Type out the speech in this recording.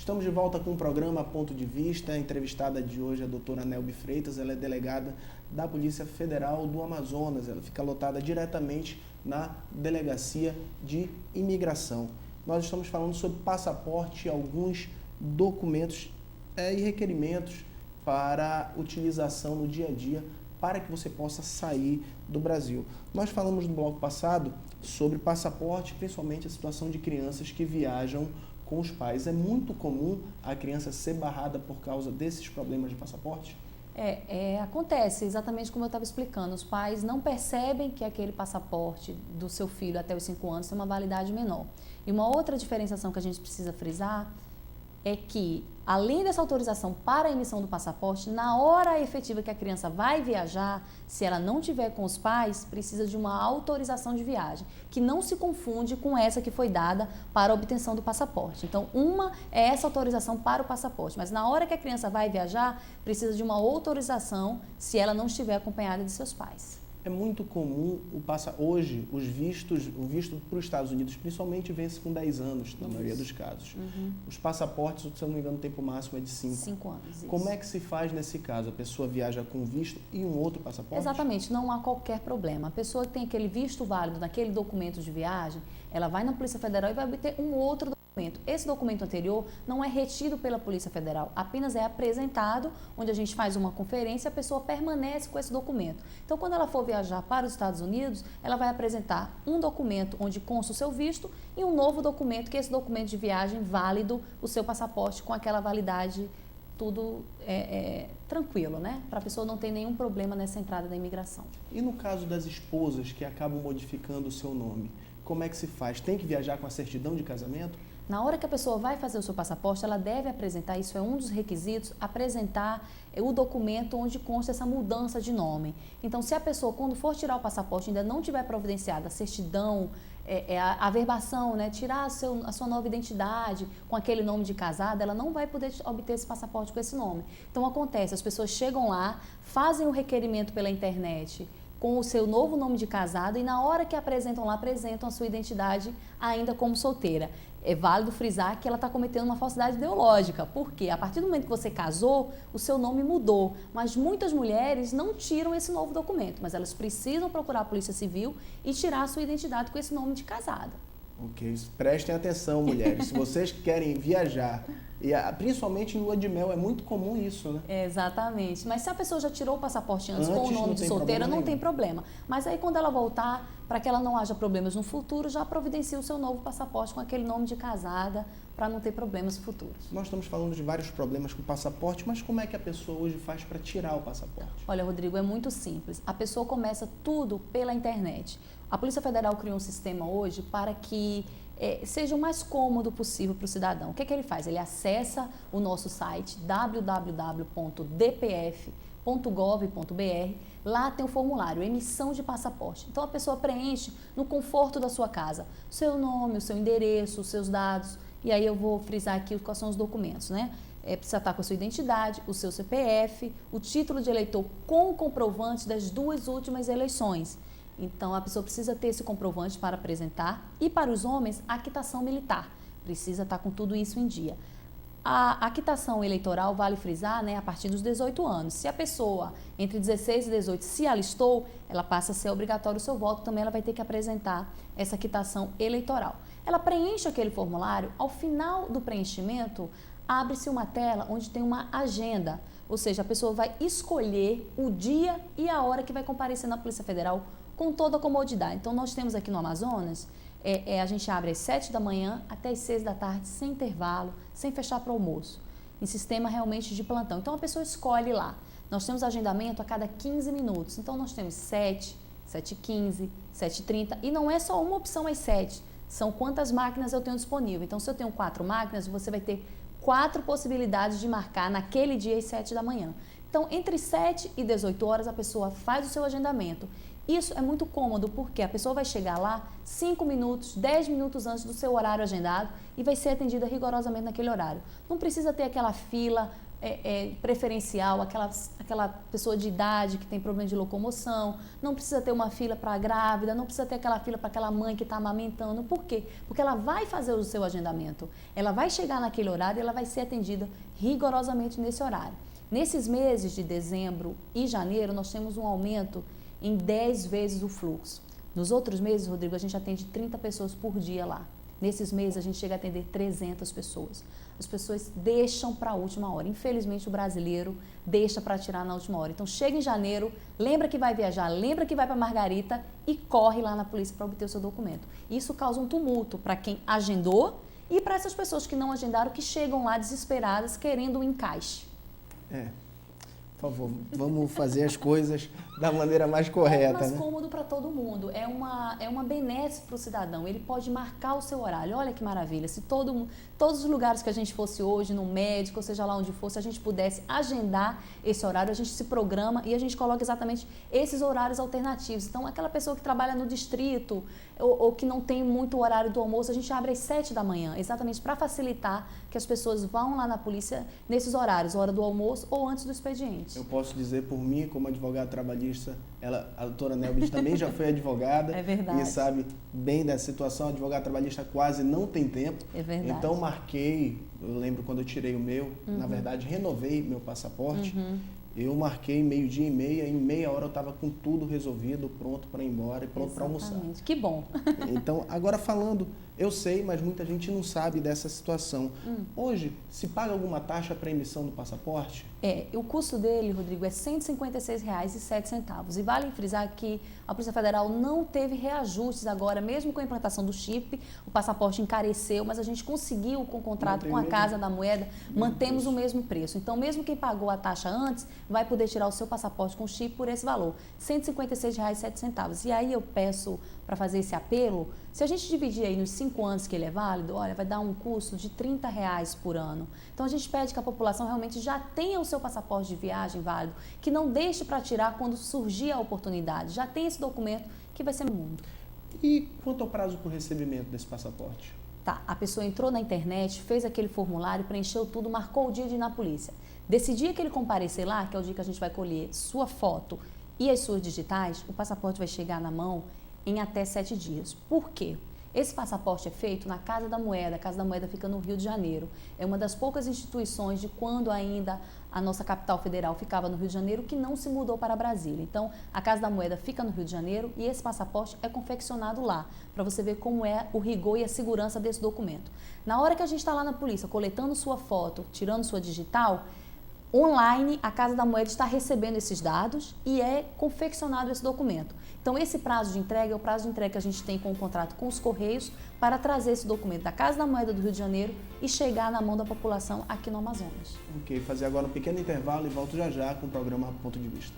Estamos de volta com o programa Ponto de Vista. A entrevistada de hoje é a doutora Nelby Freitas. Ela é delegada da Polícia Federal do Amazonas. Ela fica lotada diretamente na Delegacia de Imigração. Nós estamos falando sobre passaporte e alguns documentos e requerimentos para utilização no dia a dia para que você possa sair do Brasil. Nós falamos no bloco passado sobre passaporte, principalmente a situação de crianças que viajam com os pais. É muito comum a criança ser barrada por causa desses problemas de passaporte? Acontece exatamente como eu estava explicando. Os pais não percebem que aquele passaporte do seu filho até os 5 anos tem uma validade menor. E uma outra diferenciação que a gente precisa frisar é que, além dessa autorização para a emissão do passaporte, na hora efetiva que a criança vai viajar, se ela não tiver com os pais, precisa de uma autorização de viagem, que não se confunde com essa que foi dada para a obtenção do passaporte. Então, uma é essa autorização para o passaporte, mas na hora que a criança vai viajar, precisa de uma autorização se ela não estiver acompanhada de seus pais. É muito comum hoje o visto para os Estados Unidos, principalmente, vence com 10 anos, na maioria dos casos. Os passaportes, se eu não me engano, o tempo máximo é de 5. 5 anos. Isso. Como é que se faz nesse caso? A pessoa viaja com visto e um outro passaporte? Exatamente, não há qualquer problema. A pessoa que tem aquele visto válido naquele documento de viagem, ela vai na Polícia Federal e vai obter um outro documento. Esse documento anterior não é retido pela Polícia Federal, apenas é apresentado, onde a gente faz uma conferência e a pessoa permanece com esse documento. Então, quando ela for viajar para os Estados Unidos, ela vai apresentar um documento onde consta o seu visto e um novo documento, que é esse documento de viagem válido, o seu passaporte com aquela validade, tudo tranquilo, né? Para a pessoa não ter nenhum problema nessa entrada da imigração. E no caso das esposas que acabam modificando o seu nome, como é que se faz? Tem que viajar com a certidão de casamento? Na hora que a pessoa vai fazer o seu passaporte, ela deve apresentar, isso é um dos requisitos, apresentar o documento onde consta essa mudança de nome. Então, se a pessoa, quando for tirar o passaporte, ainda não tiver providenciada a certidão, a averbação, né, tirar a sua nova identidade com aquele nome de casada, ela não vai poder obter esse passaporte com esse nome. Então, acontece, as pessoas chegam lá, fazem o requerimento pela internet, com o seu novo nome de casada e na hora que apresentam lá, apresentam a sua identidade ainda como solteira. É válido frisar que ela está cometendo uma falsidade ideológica, porque a partir do momento que você casou, o seu nome mudou, mas muitas mulheres não tiram esse novo documento, mas elas precisam procurar a Polícia Civil e tirar a sua identidade com esse nome de casada. Ok, prestem atenção, mulheres, se vocês querem viajar, e principalmente em lua de mel, é muito comum isso, né? Exatamente, mas se a pessoa já tirou o passaporte antes com o nome de solteira, não tem problema. Mas aí quando ela voltar, para que ela não haja problemas no futuro, já providencia o seu novo passaporte com aquele nome de casada, para não ter problemas futuros. Nós estamos falando de vários problemas com o passaporte, mas como é que a pessoa hoje faz para tirar o passaporte? Olha, Rodrigo, é muito simples. A pessoa começa tudo pela internet. A Polícia Federal criou um sistema hoje para que seja o mais cômodo possível para o cidadão. O que ele faz? Ele acessa o nosso site www.dpf.gov.br. Lá tem o formulário, emissão de passaporte. Então, a pessoa preenche no conforto da sua casa o seu nome, o seu endereço, os seus dados. E aí eu vou frisar aqui quais são os documentos, né? Precisa estar com a sua identidade, o seu CPF, o título de eleitor com o comprovante das 2 últimas eleições. Então, a pessoa precisa ter esse comprovante para apresentar. E para os homens, a quitação militar. Precisa estar com tudo isso em dia. A quitação eleitoral, vale frisar, né, a partir dos 18 anos. Se a pessoa, entre 16 e 18, se alistou, ela passa a ser obrigatório o seu voto, também ela vai ter que apresentar essa quitação eleitoral. Ela preenche aquele formulário, ao final do preenchimento, abre-se uma tela onde tem uma agenda, ou seja, a pessoa vai escolher o dia e a hora que vai comparecer na Polícia Federal com toda a comodidade. Então, nós temos aqui no Amazonas, a gente abre às 7 da manhã até às 6 da tarde, sem intervalo, sem fechar para o almoço, em sistema realmente de plantão. Então, a pessoa escolhe lá. Nós temos agendamento a cada 15 minutos. Então, nós temos 7, 7h15, 7h30, e não é só uma opção às 7, são quantas máquinas eu tenho disponível. Então, se eu tenho 4 máquinas, você vai ter 4 possibilidades de marcar naquele dia às 7 da manhã. Então, entre 7 e 18 horas, a pessoa faz o seu agendamento. Isso é muito cômodo, porque a pessoa vai chegar lá 5 minutos, 10 minutos antes do seu horário agendado e vai ser atendida rigorosamente naquele horário. Não precisa ter aquela fila preferencial, aquela pessoa de idade que tem problema de locomoção, não precisa ter uma fila para a grávida, não precisa ter aquela fila para aquela mãe que está amamentando. Por quê? Porque ela vai fazer o seu agendamento, ela vai chegar naquele horário e ela vai ser atendida rigorosamente nesse horário. Nesses meses de dezembro e janeiro, nós temos um aumento em 10 vezes o fluxo. Nos outros meses, Rodrigo, a gente atende 30 pessoas por dia lá. Nesses meses, a gente chega a atender 300 pessoas. As pessoas deixam para a última hora. Infelizmente, o brasileiro deixa para tirar na última hora. Então, chega em janeiro, lembra que vai viajar, lembra que vai para Margarita e corre lá na polícia para obter o seu documento. Isso causa um tumulto para quem agendou e para essas pessoas que não agendaram, que chegam lá desesperadas, querendo um encaixe. Por favor, vamos fazer as coisas da maneira mais correta. É mais cômodo para todo mundo, é uma benesse para o cidadão, ele pode marcar o seu horário. Olha que maravilha, se todos os lugares que a gente fosse hoje, no médico, ou seja lá onde fosse, a gente pudesse agendar esse horário, a gente se programa e a gente coloca exatamente esses horários alternativos. Então, aquela pessoa que trabalha no distrito ou que não tem muito horário do almoço, a gente abre às 7 da manhã, exatamente para facilitar que as pessoas vão lá na polícia nesses horários, hora do almoço ou antes do expediente. Eu posso dizer por mim, como advogado trabalhista, a doutora Nelby também já foi advogada. É verdade. E sabe bem da situação. Advogado trabalhista quase não tem tempo. É verdade. Então marquei, eu lembro quando eu tirei o meu, na verdade renovei meu passaporte. Eu marquei 12:30, em meia hora eu estava com tudo resolvido, pronto para ir embora e pronto para almoçar. Que bom. Então, agora falando, eu sei, mas muita gente não sabe dessa situação. Hoje, se paga alguma taxa para emissão do passaporte? O custo dele, Rodrigo, é R$ 156,07. E vale frisar que a Polícia Federal não teve reajustes agora, mesmo com a implantação do chip, o passaporte encareceu, mas a gente conseguiu, com o contrato com a Casa da Moeda, mantemos o mesmo preço. Então, mesmo quem pagou a taxa antes, vai poder tirar o seu passaporte com chip por esse valor, R$ 156,07. E aí eu peço para fazer esse apelo, se a gente dividir aí nos 5 anos que ele é válido, olha, vai dar um custo de R$ 30 por ano. Então a gente pede que a população realmente já tenha o seu passaporte de viagem válido, que não deixe para tirar quando surgir a oportunidade, já tem esse documento que vai ser no mundo. E quanto ao prazo para o recebimento desse passaporte? Tá, a pessoa entrou na internet, fez aquele formulário, preencheu tudo, marcou o dia de ir na polícia. Desse dia que ele comparecer lá, que é o dia que a gente vai colher sua foto e as suas digitais, o passaporte vai chegar na mão em até 7 dias. Por quê? Esse passaporte é feito na Casa da Moeda. A Casa da Moeda fica no Rio de Janeiro. É uma das poucas instituições de quando ainda a nossa capital federal ficava no Rio de Janeiro que não se mudou para Brasília. Então, a Casa da Moeda fica no Rio de Janeiro e esse passaporte é confeccionado lá, para você ver como é o rigor e a segurança desse documento. Na hora que a gente está lá na polícia, coletando sua foto, tirando sua digital, online, a Casa da Moeda está recebendo esses dados e é confeccionado esse documento. Então, esse prazo de entrega é o prazo de entrega que a gente tem com o contrato com os Correios para trazer esse documento da Casa da Moeda do Rio de Janeiro e chegar na mão da população aqui no Amazonas. Ok, fazer agora um pequeno intervalo e volto já já com o programa Ponto de Vista.